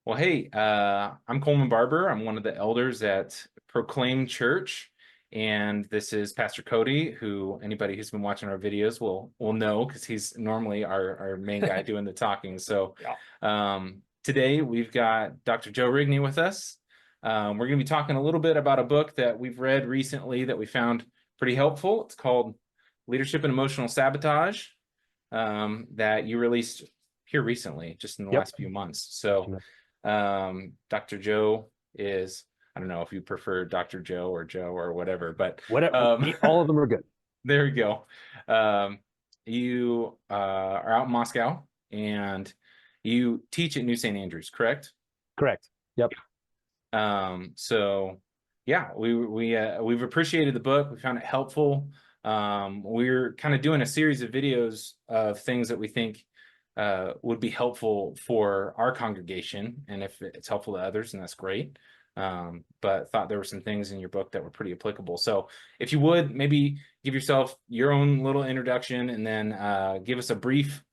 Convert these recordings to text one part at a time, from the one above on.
Well, hey, I'm Coleman Barber. I'm one of the elders at Proclaim Church, and this is Pastor Cody, who anybody who's been watching our videos will know because he's normally our main guy doing the talking. So Yeah. today we've got Dr. Joe Rigney with us. We're going to be talking a little bit about a book that we've read recently that we found pretty helpful. It's called Leadership and Emotional Sabotage, that you released here recently, just in the Yep. last few months. So Dr. Joe is, I don't know if you prefer Dr. Joe or whatever, but Whatever. All of them are good. there we go. You are out in Moscow and you teach at New St. Andrews, correct? Correct. Yep. So yeah, we've appreciated the book. We found it helpful. We're kind of doing a series of videos of things that we think would be helpful for our congregation, and if it's helpful to others, then that's great. But thought there were some things in your book that were pretty applicable. So if you would maybe give yourself your own little introduction and then give us a brief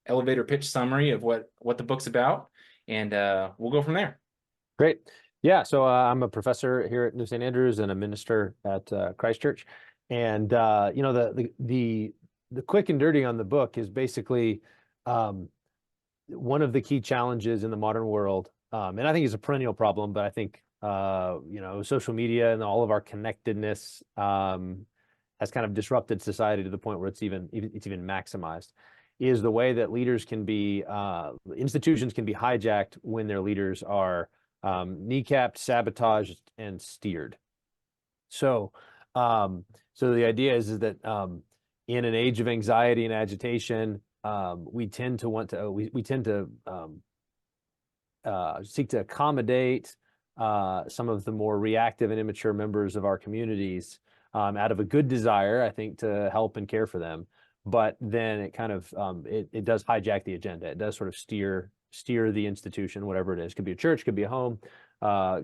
elevator pitch summary of what the book's about, and we'll go from there. Great. Yeah. So I'm a professor here at New St. Andrews and a minister at Christ Church. And the quick and dirty on the book is basically one of the key challenges in the modern world. And I think it's a perennial problem, but I think social media and all of our connectedness has kind of disrupted society to the point where it's even maximized, is the way that leaders can be, institutions can be hijacked when their leaders are kneecapped, sabotaged, and steered. So the idea is that in an age of anxiety and agitation, we tend to seek to accommodate some of the more reactive and immature members of our communities out of a good desire, I think, to help and care for them. But then it kind of it does hijack the agenda. It does sort of steer the institution, whatever it is. Could be a church, could be a home,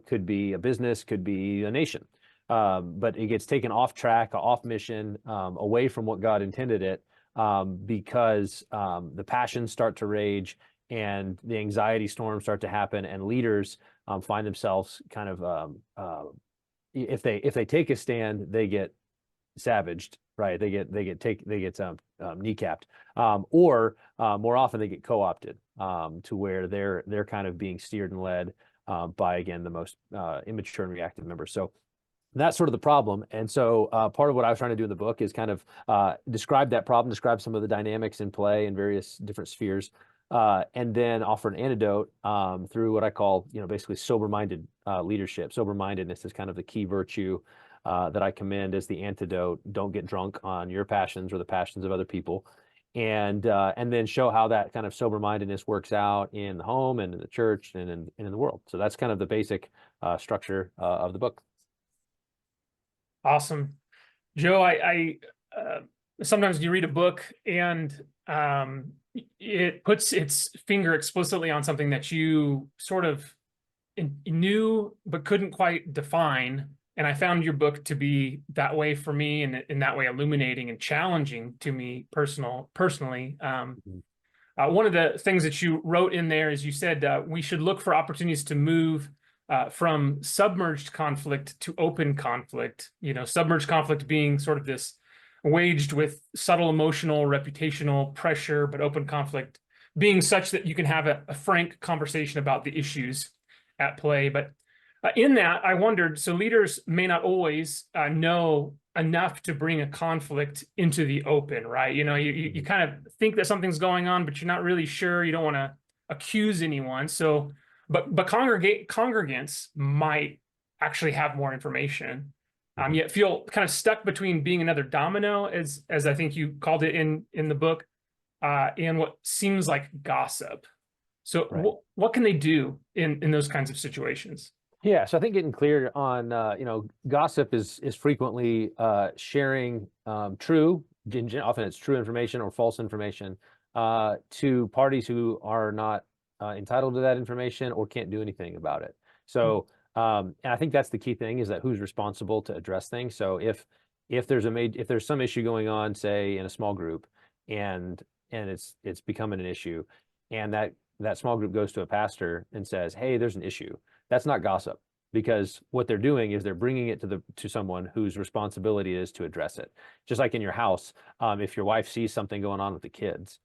could be a business, could be a nation. But it gets taken off track, off mission, away from what God intended it, because the passions start to rage and the anxiety storms start to happen, and leaders find themselves kind of if they take a stand, they get savaged, right? They get kneecapped, or more often they get co-opted to where they're kind of being steered and led by, again, the most immature and reactive members. So that's sort of the problem. And so part of what I was trying to do in the book is kind of describe that problem, describe some of the dynamics in play in various different spheres, and then offer an antidote through what I call, basically sober-minded leadership. Sober-mindedness is kind of the key virtue that I commend as the antidote. Don't get drunk on your passions or the passions of other people. And then show how that kind of sober-mindedness works out in the home and in the church and in the world. So that's kind of the basic structure of the book. Awesome. Joe, I sometimes you read a book and it puts its finger explicitly on something that you sort of knew but couldn't quite define. And I found your book to be that way for me, and in that way illuminating and challenging to me personally. One of the things that you wrote in there is you said we should look for opportunities to move from submerged conflict to open conflict. Submerged conflict being sort of this waged with subtle emotional, reputational pressure, but open conflict being such that you can have a frank conversation about the issues at play. But in that, I wondered, so leaders may not always know enough to bring a conflict into the open, right? You kind of think that something's going on, but you're not really sure. You don't want to accuse anyone. So, but congregants might actually have more information, yet feel kind of stuck between being another domino, as I think you called it in the book, and what seems like gossip. So, Right. What can they do in those kinds of situations? Yeah, so I think getting clear on, gossip is frequently sharing true, often it's true information or false information to parties who are not entitled to that information or can't do anything about it. So, and I think that's the key thing, is that who's responsible to address things. So if there's some issue going on, say in a small group, and it's becoming an issue, and that that small group goes to a pastor and says, hey, there's an issue, that's not gossip, because what they're doing is they're bringing it to someone whose responsibility it is to address it. Just like in your house, if your wife sees something going on with the kids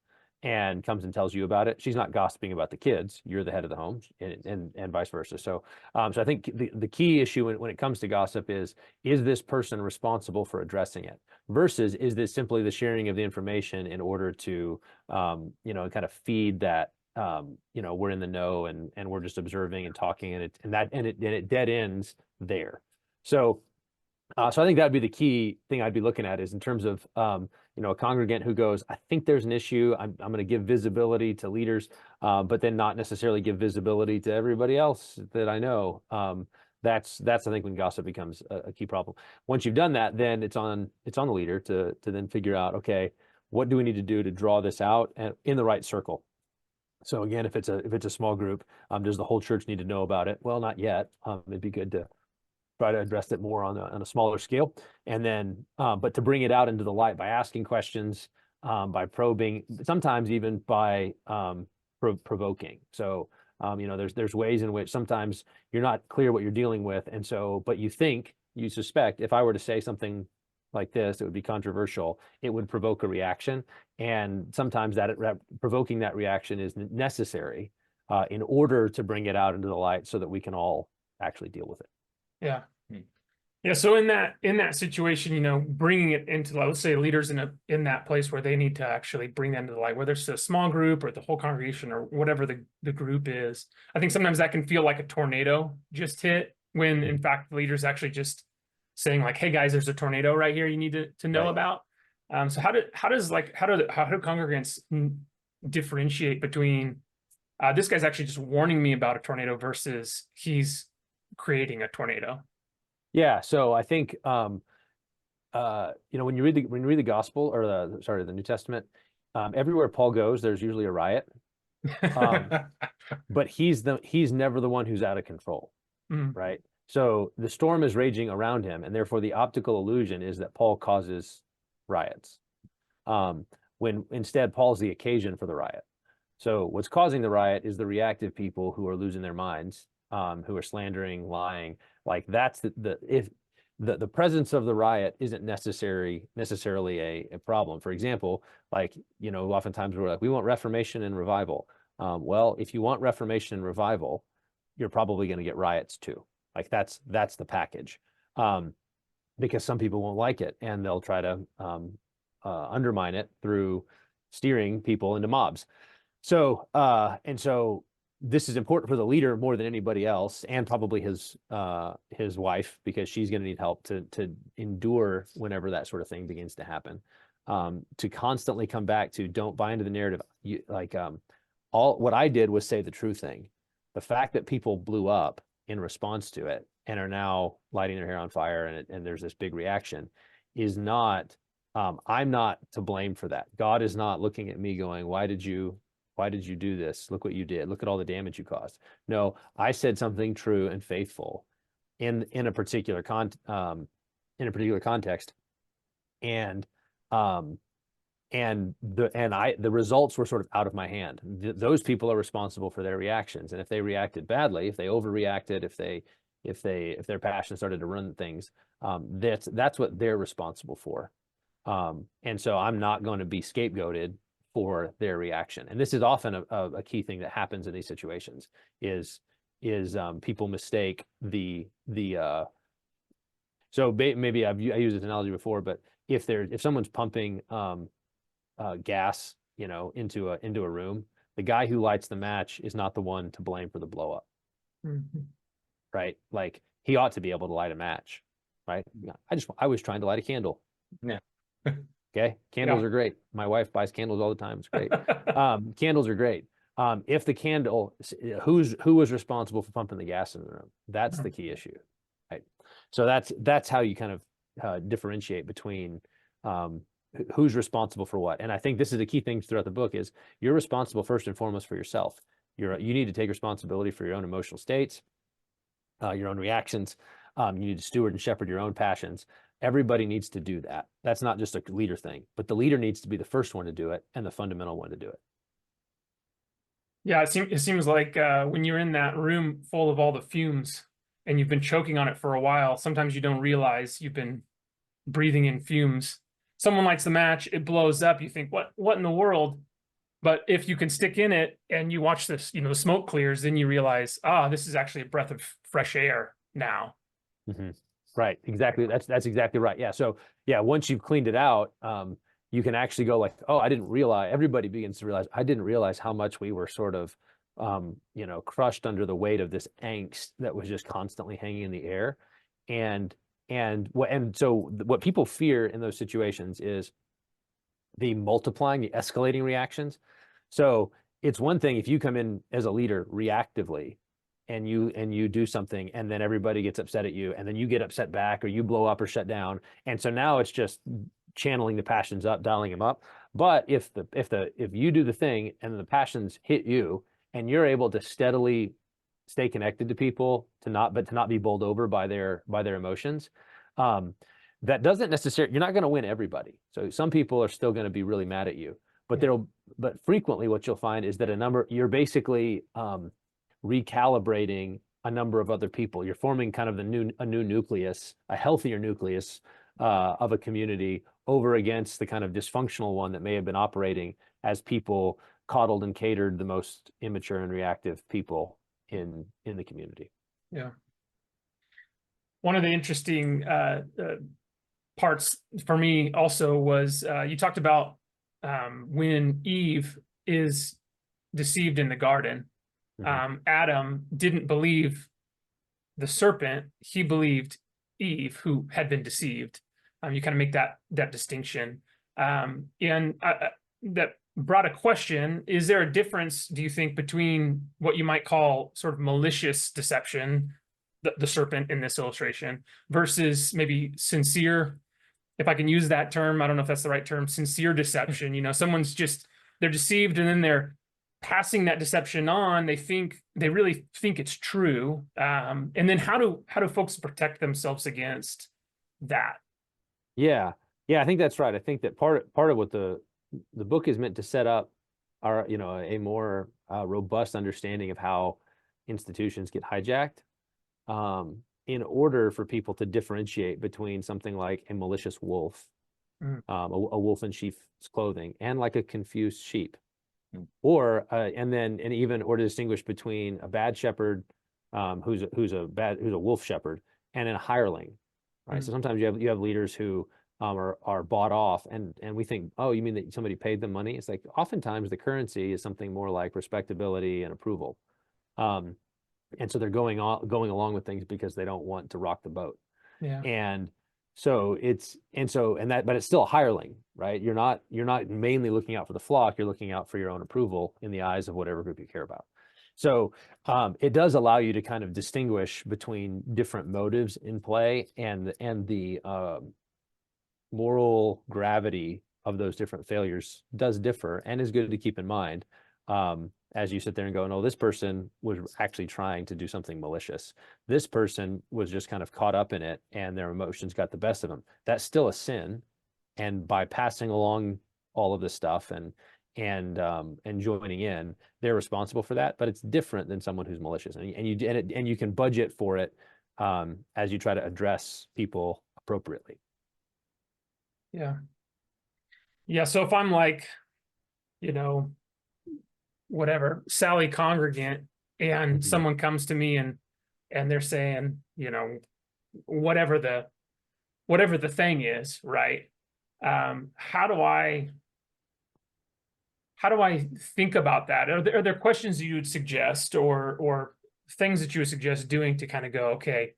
and comes and tells you about it, she's not gossiping about the kids. You're the head of the home, and vice versa. So, so I think the key issue when it comes to gossip is this person responsible for addressing it, versus is this simply the sharing of the information in order to, you know, kind of feed that, you know, we're in the know and we're just observing and talking, and it dead ends there. So, so I think that'd be the key thing I'd be looking at, is in terms of, you know, a congregant who goes, I think there's an issue, I'm going to give visibility to leaders, but then not necessarily give visibility to everybody else that I know. That's I think when gossip becomes a key problem. Once you've done that, then it's on the leader to then figure out, okay, what do we need to do to draw this out in the right circle? So again, if it's a small group, does the whole church need to know about it? Well, not yet. It'd be good to try to address it more on a smaller scale, and then but to bring it out into the light by asking questions, by probing, sometimes even by provoking. So you know, there's ways in which sometimes you're not clear what you're dealing with, and so but you suspect, if I were to say something like this, it would be controversial, it would provoke a reaction, and sometimes that provoking that reaction is necessary in order to bring it out into the light so that we can all actually deal with it. Yeah. Yeah. So in that situation, you know, bringing it into, let's say, leaders in that place where they need to actually bring them to the light, whether it's a small group or the whole congregation or whatever the group is. I think sometimes that can feel like a tornado just hit, when in fact the leader's actually just saying like, hey guys, there's a tornado right here you need to know about. So how do congregants differentiate between this guy's actually just warning me about a tornado versus he's creating a tornado? Yeah, so I think you know, when you read the gospel, or the New Testament, everywhere Paul goes, there's usually a riot. But he's never the one who's out of control, right? So the storm is raging around him, and therefore the optical illusion is that Paul causes riots, when instead Paul's the occasion for the riot. So what's causing the riot is the reactive people who are losing their minds, who are slandering, lying. Like that's the presence of the riot isn't necessarily a problem. For example, like, you know, oftentimes we're like, we want reformation and revival. Well, if you want reformation and revival, you're probably going to get riots too. Like that's the package, because some people won't like it, and they'll try to undermine it through steering people into mobs. So and so this is important for the leader more than anybody else, and probably his wife, because she's going to need help to endure whenever that sort of thing begins to happen. To constantly come back to, don't buy into the narrative. All what I did was say the true thing. The fact that people blew up in response to it and are now lighting their hair on fire, and there's this big reaction, is not, I'm not to blame for that. God is not looking at me going, why did you do this? Look what you did. Look at all the damage you caused. No, I said something true and faithful in a particular context, and the results were sort of out of my hand. Those people are responsible for their reactions, and if they reacted badly, if they overreacted, if their passion started to run things, that's what they're responsible for. And so I'm not going to be scapegoated for their reaction. And this is often a key thing that happens in these situations, is people mistake so maybe I used this analogy before, but if someone's pumping gas, you know, into a room, the guy who lights the match is not the one to blame for the blow up. Right? Like, he ought to be able to light a match, right? I was trying to light a candle. Yeah. Okay. Candles are great. My wife buys candles all the time. It's great. Candles are great. If the candle, who was responsible for pumping the gas in the room? That's the key issue, right? So that's how you kind of differentiate between who's responsible for what. And I think this is a key thing throughout the book, is you're responsible first and foremost for yourself. You need to take responsibility for your own emotional states, your own reactions. You need to steward and shepherd your own passions. Everybody needs to do that. That's not just a leader thing, but the leader needs to be the first one to do it and the fundamental one to do it. Yeah, it seems like when you're in that room full of all the fumes and you've been choking on it for a while, sometimes you don't realize you've been breathing in fumes. Someone lights the match, it blows up. You think, what in the world? But if you can stick in it and you watch this, the smoke clears, then you realize, this is actually a breath of fresh air now. Mm-hmm. Right. Exactly. That's exactly right. Yeah. So yeah, once you've cleaned it out, you can actually go like, oh, I didn't realize. Everybody begins to realize I didn't realize how much we were sort of, crushed under the weight of this angst that was just constantly hanging in the air, and so what people fear in those situations is the escalating reactions. So it's one thing if you come in as a leader reactively and you do something and then everybody gets upset at you and then you get upset back or you blow up or shut down. And so now it's just channeling the passions up, dialing them up. But if you do the thing and the passions hit you and you're able to steadily stay connected to people to not be bowled over by their emotions, that doesn't necessarily, you're not going to win everybody. So some people are still going to be really mad at you, but frequently what you'll find is that you're basically recalibrating a number of other people. You're forming kind of a new nucleus, a healthier nucleus of a community over against the kind of dysfunctional one that may have been operating as people coddled and catered the most immature and reactive people in the community. Yeah. One of the interesting parts for me also was you talked about when Eve is deceived in the garden. Adam didn't believe the serpent, he believed Eve, who had been deceived. You kind of make that distinction. And that brought a question: is there a difference, do you think, between what you might call sort of malicious deception, the serpent in this illustration, versus maybe sincere, if I can use that term, I don't know if that's the right term, sincere deception? Someone's they're deceived and then they're passing that deception on. They really think it's true. And then how do folks protect themselves against that? Yeah. I think that's right. I think that part of what the book is meant to set up are, a more robust understanding of how institutions get hijacked, in order for people to differentiate between something like a malicious wolf, a wolf in sheep's clothing, and like a confused sheep, or to distinguish between a bad shepherd, who's a wolf shepherd, and a hireling, right? So sometimes you have leaders who are bought off, and we think, oh, you mean that somebody paid them money? It's like oftentimes the currency is something more like respectability and approval. And so they're going along with things because they don't want to rock the boat. Yeah. But it's still a hireling, right? You're not mainly looking out for the flock. You're looking out for your own approval in the eyes of whatever group you care about. So it does allow you to kind of distinguish between different motives in play, and the moral gravity of those different failures does differ, and is good to keep in mind. As you sit there and go, no, this person was actually trying to do something malicious. This person was just kind of caught up in it and their emotions got the best of them. That's still a sin. And by passing along all of this stuff and joining in, they're responsible for that. But it's different than someone who's malicious. And you can budget for it as you try to address people appropriately. Yeah. Yeah. So if I'm like, whatever, Sally congregant, and someone comes to me and they're saying, whatever the thing is, right? How do I think about that? Are there questions you would suggest, or things that you would suggest doing to kind of go, okay,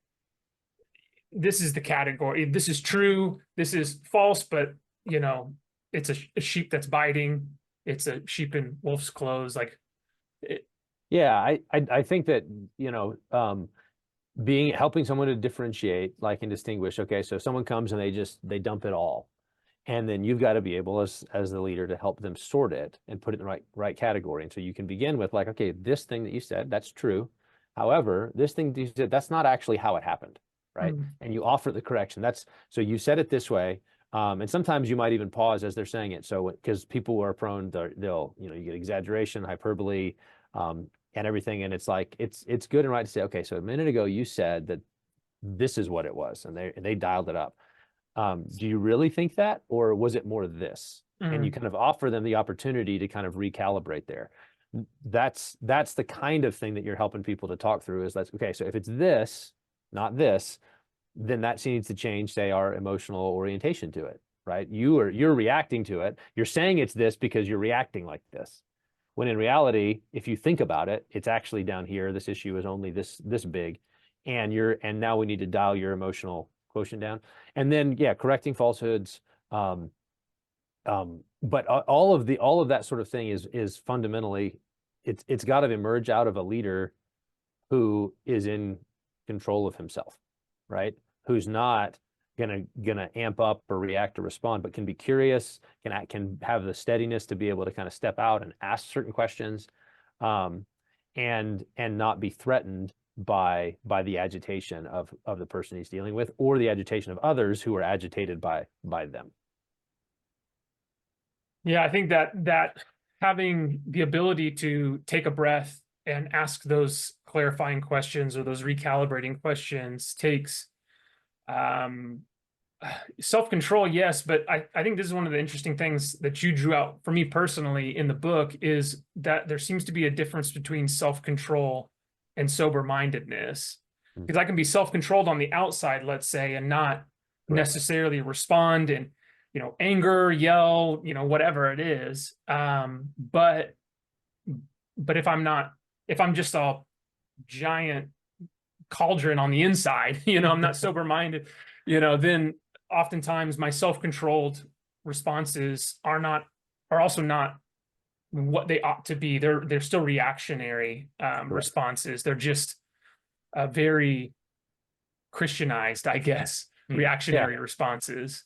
this is the category, this is true, this is false, but it's a sheep that's biting, it's a sheep in wolf's clothes, Yeah, I think that, helping someone to differentiate, like, and distinguish. Okay, so if someone comes and they dump it all, and then you've got to be able as the leader to help them sort it and put it in the right category. And so you can begin with, like, okay, this thing that you said, that's true. However, this thing that you said, that's not actually how it happened, right? And you offer the correction. So you said it this way. And sometimes you might even pause as they're saying it. So, because people are prone, they'll, you know, you get exaggeration, hyperbole, and everything. And it's like, it's good and right to say, okay, so a minute ago you said that this is what it was, and they dialed it up. Do you really think that, or was it more this? And you kind of offer them the opportunity to kind of recalibrate there. That's the kind of thing that you're helping people to talk through, is that's okay. So if it's this, not this, then that needs to change, say, our emotional orientation to it, right? You're reacting to it. You're saying it's this because you're reacting like this. When in reality, if you think about it, it's actually down here. This issue is only this big, and now we need to dial your emotional quotient down. And then, yeah, correcting falsehoods. But all of that sort of thing is fundamentally, it's got to emerge out of a leader who is in control of himself, right? Who's not gonna amp up or react or respond, but can be curious, can have the steadiness to be able to kind of step out and ask certain questions, and not be threatened by the agitation of the person he's dealing with, or the agitation of others who are agitated by them. Yeah, I think that having the ability to take a breath and ask those clarifying questions or those recalibrating questions takes self-control, yes, but I think this is one of the interesting things that you drew out for me personally in the book, is that there seems to be a difference between self-control and sober-mindedness. Because I can be self-controlled on the outside, let's say, and not necessarily respond in, you know, anger, yell, you know, whatever it is. But if I'm just a giant cauldron on the inside, you know, I'm not sober-minded, you know, then oftentimes my self-controlled responses are also not what they ought to be. They're still reactionary responses. They're just very Christianized, I guess, reactionary responses.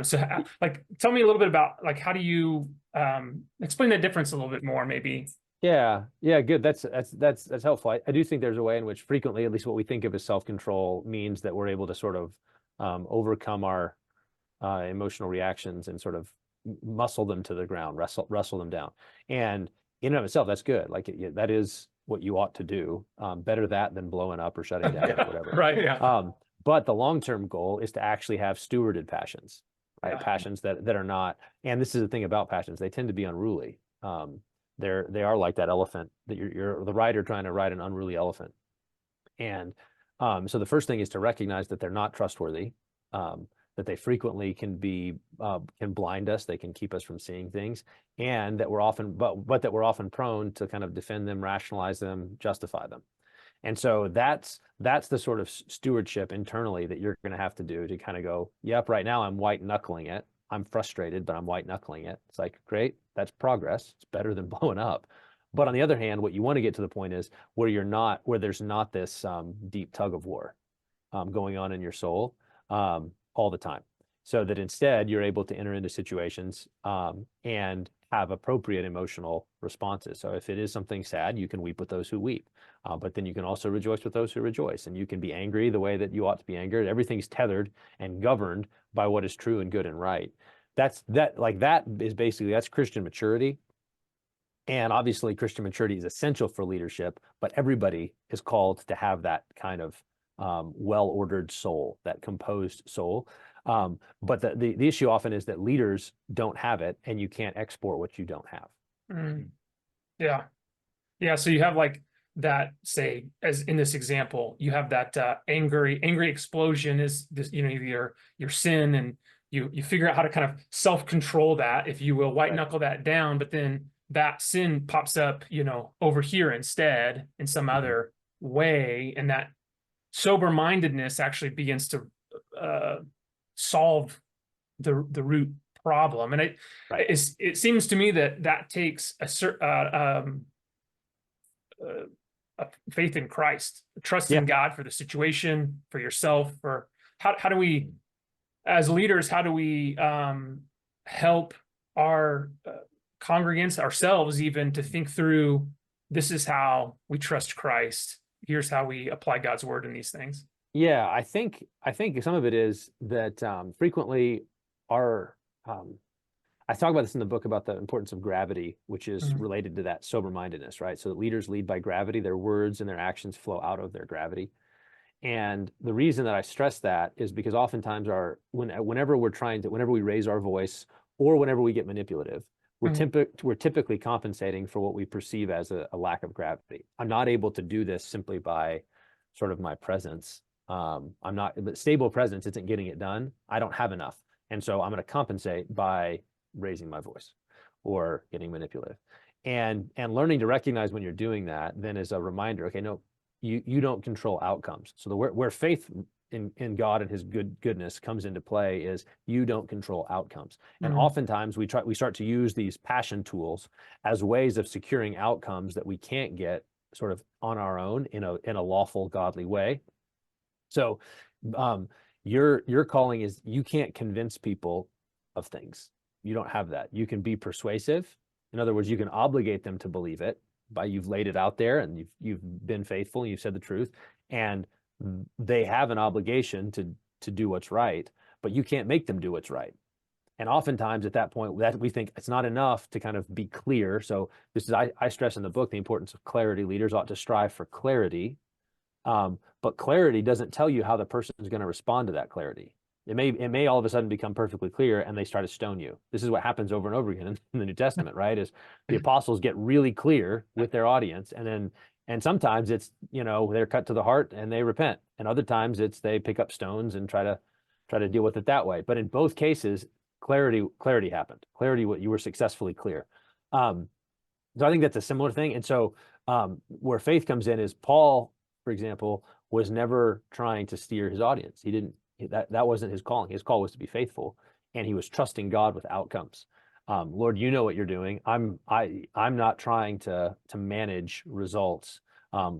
So like, tell me a little bit about, like, how do you explain that difference a little bit more, maybe? Yeah, good. That's helpful. I do think there's a way in which frequently, at least what we think of as self-control, means that we're able to sort of overcome our emotional reactions and sort of muscle them to the ground, wrestle them down. And in and of itself, that's good. Like, that is what you ought to do. Better that than blowing up or shutting down or whatever. Right. Yeah. But the long-term goal is to actually have stewarded passions, right? Passions that are not, and this is the thing about passions, they tend to be unruly. They are like that elephant that you're the rider trying to ride an unruly elephant. And so the first thing is to recognize that they're not trustworthy, that they frequently can blind us, they can keep us from seeing things, and that we're often prone to kind of defend them, rationalize them, justify them. And so that's the sort of stewardship internally that you're going to have to do, to kind of go, yep, right now I'm white knuckling it. I'm frustrated, but I'm white knuckling it. It's like, great, that's progress. It's better than blowing up. But on the other hand, what you want to get to the point is where there's not this deep tug of war going on in your soul all the time. So that instead you're able to enter into situations and have appropriate emotional responses. So if it is something sad, you can weep with those who weep. But then you can also rejoice with those who rejoice. And you can be angry the way that you ought to be angered. Everything's tethered and governed by what is true and good and right. That's Christian maturity. And obviously Christian maturity is essential for leadership, but everybody is called to have that kind of well-ordered soul, that composed soul. But the issue often is that leaders don't have it, and you can't export what you don't have. Yeah. So you have like that, say, as in this example, you have that angry explosion is this, you know, your sin, and you figure out how to kind of self-control that, if you will, white knuckle that down, but then that sin pops up, you know, over here instead in some other way, and that sober-mindedness actually begins to solve the root problem. And it seems to me that takes a faith in Christ, trust in God for the situation, for yourself, for how do we, as leaders, how do we help our congregants, ourselves even, to think through, this is how we trust Christ, here's how we apply God's word in these things? Yeah, I think some of it is that frequently I talk about this in the book about the importance of gravity, which is Mhm. related to that sober-mindedness, right? So that leaders lead by gravity, their words and their actions flow out of their gravity. And the reason that I stress that is because oftentimes whenever we raise our voice or whenever we get manipulative, Mhm. we're typically compensating for what we perceive as a lack of gravity. I'm not able to do this simply by sort of my presence. But stable presence isn't getting it done. I don't have enough. And so I'm going to compensate by raising my voice or getting manipulative. And learning to recognize when you're doing that then is a reminder, okay, no, you don't control outcomes. So where faith in God and his goodness comes into play is you don't control outcomes. And Mhm. oftentimes we start to use these passion tools as ways of securing outcomes that we can't get sort of on our own in a lawful, godly way. So your calling is you can't convince people of things. You don't have that. You can be persuasive. In other words, you can obligate them to believe it by you've laid it out there and you've been faithful and you've said the truth, and they have an obligation to do what's right, but you can't make them do what's right. And oftentimes at that point that we think it's not enough to kind of be clear. So this is I stress in the book the importance of clarity. Leaders ought to strive for clarity. But clarity doesn't tell you how the person is going to respond to that clarity. It may all of a sudden become perfectly clear and they start to stone you. This is what happens over and over again in the New Testament, right? Is the apostles get really clear with their audience, and sometimes it's, they're cut to the heart and they repent, and other times it's they pick up stones and try to deal with it that way. But in both cases, clarity happened. Clarity, what you were successfully clear. So I think that's a similar thing. And so where faith comes in is Paul, for example, was never trying to steer his audience. He didn't, that wasn't his calling. His call was to be faithful, and he was trusting God with outcomes. Lord, you know what you're doing. I'm not trying to manage results.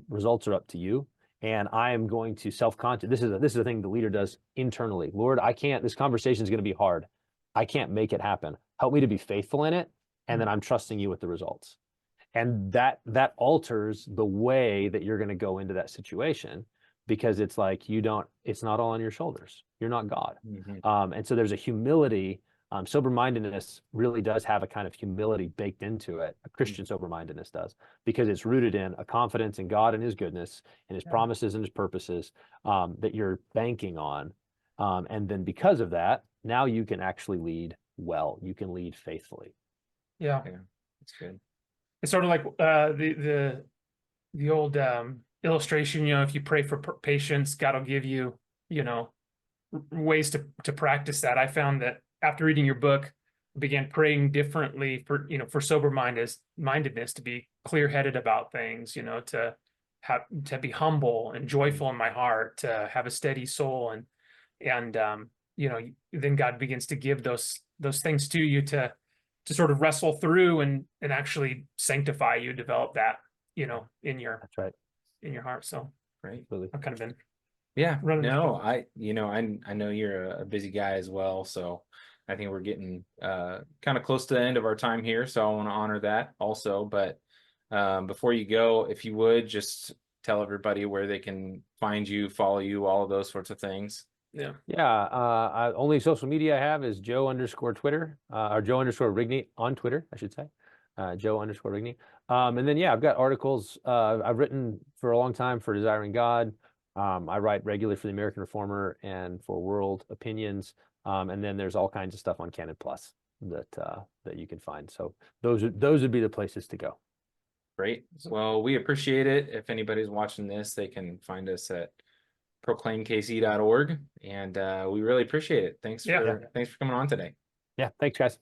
Results are up to you. And I am going to self-conscious. This is a thing the leader does internally. Lord, this conversation is going to be hard. I can't make it happen. Help me to be faithful in it. And then I'm trusting you with the results. And that alters the way that you're going to go into that situation, because it's like it's not all on your shoulders. You're not God. Mm-hmm. And so there's a humility. Sober-mindedness really does have a kind of humility baked into it. A Christian sober-mindedness does, because it's rooted in a confidence in God and his goodness and his promises and his purposes that you're banking on. And then because of that, now you can actually lead well. You can lead faithfully. Yeah. That's good. It's sort of like the old illustration, if you pray for patience, God will give you, ways to practice that. I found that after reading your book, I began praying differently for sober-mindedness, to be clear-headed about things, to be humble and joyful in my heart, to have a steady soul, and then God begins to give those things to you to sort of wrestle through and actually sanctify you, develop that, in your That's right. in your heart. So Great. I've kind of been running. No, stuff. I know you're a busy guy as well, so I think we're getting kind of close to the end of our time here, so I want to honor that also. But before you go, if you would just tell everybody where they can find you, follow you, all of those sorts of things. Yeah. Only social media I have is Joe_Twitter, or Joe_Rigney on Twitter, I should say. Joe_Rigney. And then, I've got articles I've written for a long time for Desiring God. I write regularly for the American Reformer and for World Opinions. And then there's all kinds of stuff on Canon Press that you can find. So those would be the places to go. Great. Well, we appreciate it. If anybody's watching this, they can find us at proclaimkc.org, and we really appreciate it. Thanks for coming on today. Yeah, thanks, guys.